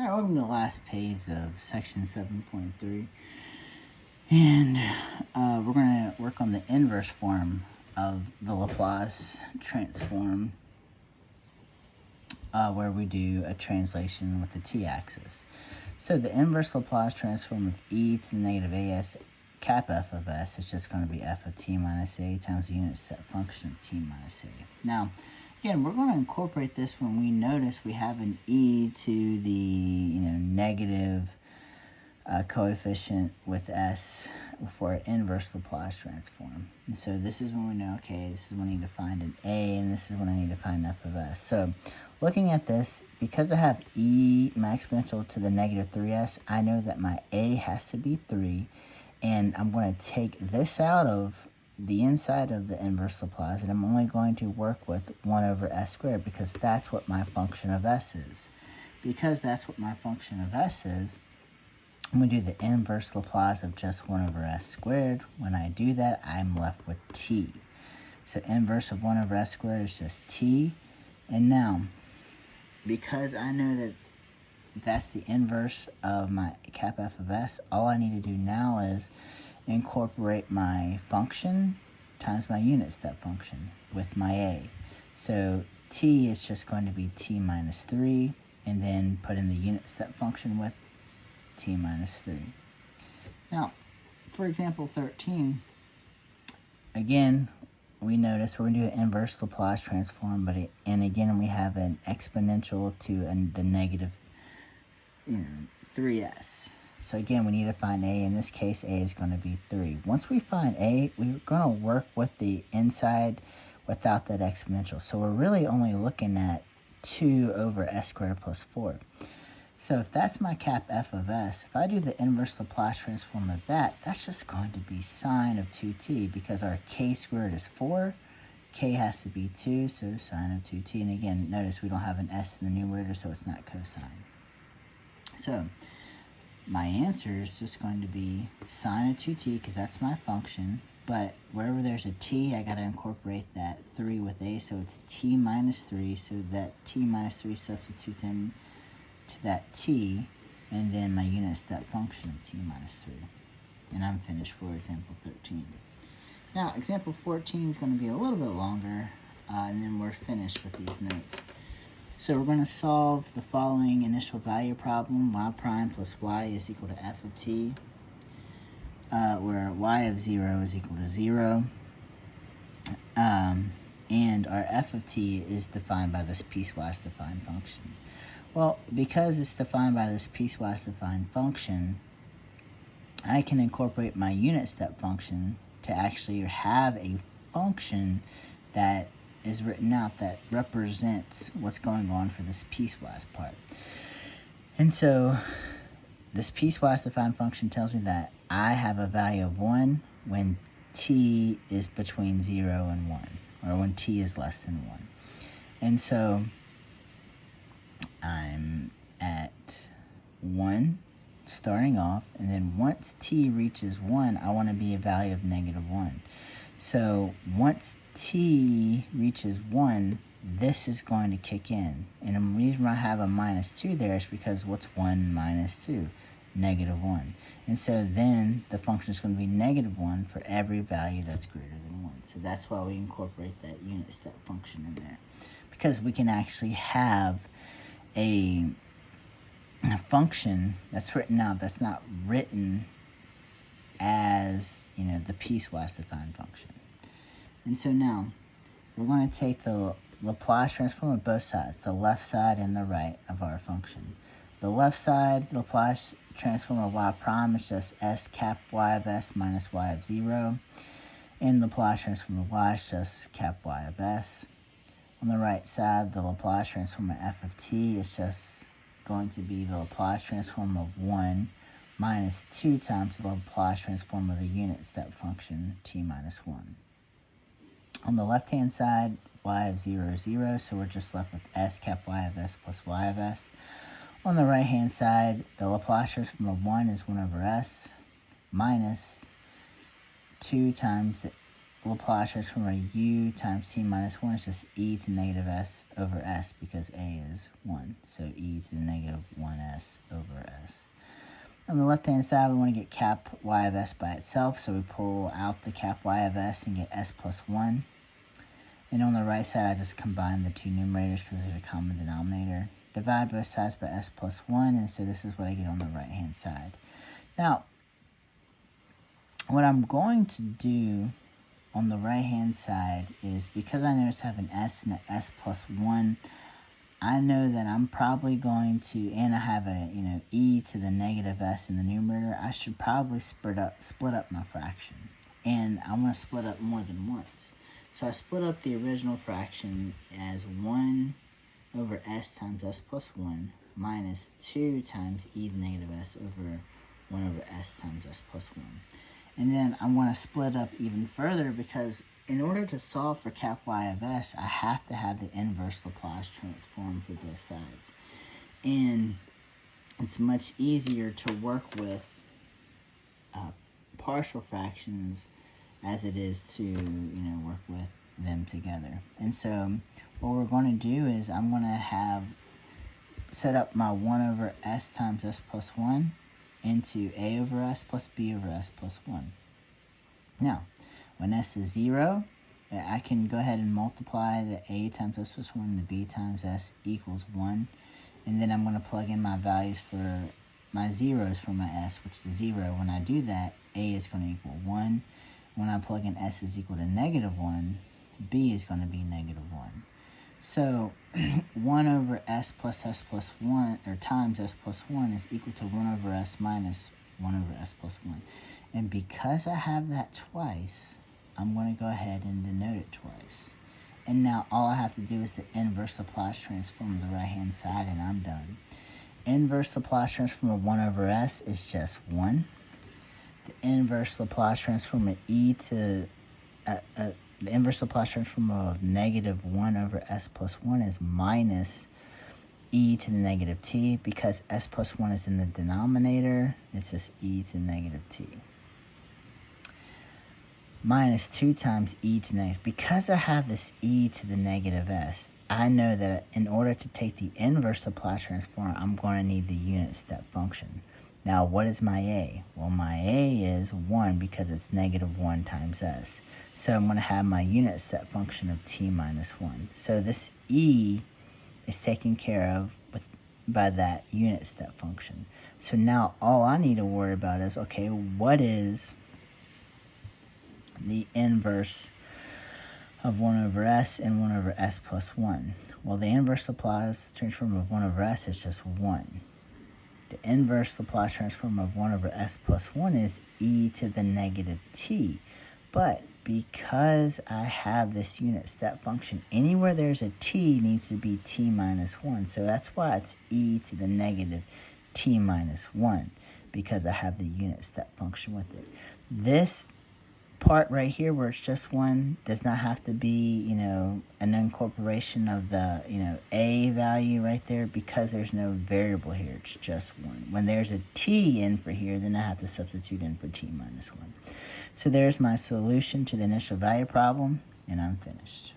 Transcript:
Alright, welcome to the last page of section 7.3. And we're going to work on the inverse form of the Laplace transform, where we do a translation with the t-axis. So the inverse Laplace transform of e to the negative as cap f of s is just going to be f of t minus a times the unit step function of t minus a. Now, again, we're going to incorporate this when we notice we have an e to the negative coefficient with s for an inverse Laplace transform. And so this is when we know, okay, this is when I need to find an a, and this is when I need to find f of s. So looking at this, because I have e, my exponential to the negative 3s, I know that my a has to be 3, and I'm going to take this out of the inside of the inverse Laplace, and I'm only going to work with 1 over s squared because that's what my function of s is. Because that's what my function of s is, I'm going to do the inverse Laplace of just 1 over s squared. When I do that, I'm left with t. So inverse of 1 over s squared is just t. And now, because I know that that's the inverse of my cap f of s, all I need to do now is incorporate my function times my unit step function with my a. So t is just going to be t minus 3, and then put in the unit step function with t minus 3. Now, for example 13, again, we notice we're going to do an inverse Laplace transform, and again we have an exponential to the negative 3s. So again, we need to find a. In this case, a is going to be 3. Once we find a, we're going to work with the inside without that exponential. So we're really only looking at 2 over s squared plus 4. So if that's my cap f of s, if I do the inverse Laplace transform of that, that's just going to be sine of 2t, because our k squared is 4. K has to be 2, so sine of 2t. And again, notice we don't have an s in the numerator, so it's not cosine. So my answer is just going to be sine of 2t, because that's my function. But wherever there's a t, I got to incorporate that 3 with a, so it's t minus 3. So that t minus 3 substitutes in to that t, and then my unit step function of t minus 3. And I'm finished for example 13. Now, example 14 is going to be a little bit longer, and then we're finished with these notes. So we're going to solve the following initial value problem. Y prime plus y is equal to f of t, where y of 0 is equal to 0. And our f of t is defined by this piecewise defined function. Well, because it's defined by this piecewise defined function, I can incorporate my unit step function to actually have a function that is written out that represents what's going on for this piecewise part. And so this piecewise defined function tells me that I have a value of 1 when t is between 0 and 1, or when t is less than 1. And so I'm at 1 starting off, and then once t reaches 1, I want to be a value of negative 1. So once t reaches 1, this is going to kick in. And the reason I have a minus 2 there is because what's 1 minus 2? Negative 1. And so then the function is going to be negative 1 for every value that's greater than 1. So that's why we incorporate that unit step function in there, because we can actually have a function that's written out that's not written as the piecewise defined function. And so now we're going to take the Laplace transform of both sides, the left side and the right of our function. The left side Laplace transform of y prime is just s cap y of s minus y of 0, and the Laplace transform of y is just cap y of s. On the right side, the Laplace transform of f of t is just going to be the Laplace transform of 1 minus 2 times the Laplace transform of the unit step function t minus 1. On the left-hand side, y of 0 is 0, so we're just left with s cap y of s plus y of s. On the right-hand side, the Laplace transform of 1 is 1 over s minus 2 times the Laplace transform of u times t minus 1 is just e to the negative s over s, because a is 1. So e to the negative 1s over s. On the left-hand side, we want to get cap y of s by itself, so we pull out the cap y of s and get s plus 1. And on the right side, I just combine the two numerators because there's a common denominator. Divide both sides by s plus 1, and so this is what I get on the right-hand side. Now, what I'm going to do on the right-hand side is, because I notice I have an s and an s plus 1, I know that I'm probably going to, and I have a, e to the negative s in the numerator, I should probably split up my fraction. And I want to split up more than once. So I split up the original fraction as 1 over s times s plus 1 minus 2 times e to the negative s over 1 over s times s plus 1. And then I want to split up even further, because in order to solve for cap y of s, I have to have the inverse Laplace transform for both sides. And it's much easier to work with partial fractions as it is to, work with them together. And so what we're going to do is I'm going to set up my 1 over s times s plus 1 into a over s plus b over s plus 1. Now, when s is 0, I can go ahead and multiply the a times s plus 1 and the b times s equals 1. And then I'm going to plug in my values for my zeros for my s, which is 0. When I do that, a is going to equal 1. When I plug in s is equal to negative 1, b is going to be negative 1. So 1 over s plus 1, or times s plus 1, is equal to 1 over s minus 1 over s plus 1. And because I have that twice, I'm going to go ahead and denote it twice. And now all I have to do is the inverse Laplace transform of the right-hand side, and I'm done. Inverse Laplace transform of 1 over s is just 1. The inverse Laplace transform of the inverse Laplace transform of negative 1 over s plus 1 is minus e to the negative t. Because s plus 1 is in the denominator, it's just e to the negative t. Minus 2 times e to the negative. Because I have this e to the negative s, I know that in order to take the inverse Laplace transform, I'm going to need the unit step function. Now, what is my a? Well, my a is 1 because it's negative 1 times s. So I'm going to have my unit step function of t minus 1. So this e is taken care of by that unit step function. So now all I need to worry about is, okay, what is the inverse of 1 over s and 1 over s plus 1? Well, the inverse Laplace transform of 1 over s is just 1. The inverse Laplace transform of 1 over s plus 1 is e to the negative t. But because I have this unit step function, anywhere there's a t needs to be t minus 1. So that's why it's e to the negative t minus 1, because I have the unit step function with it. This part right here where it's just 1 does not have to be, an incorporation of the, a value right there, because there's no variable here. It's just 1. When there's a t in for here, then I have to substitute in for t minus 1. So there's my solution to the initial value problem, and I'm finished.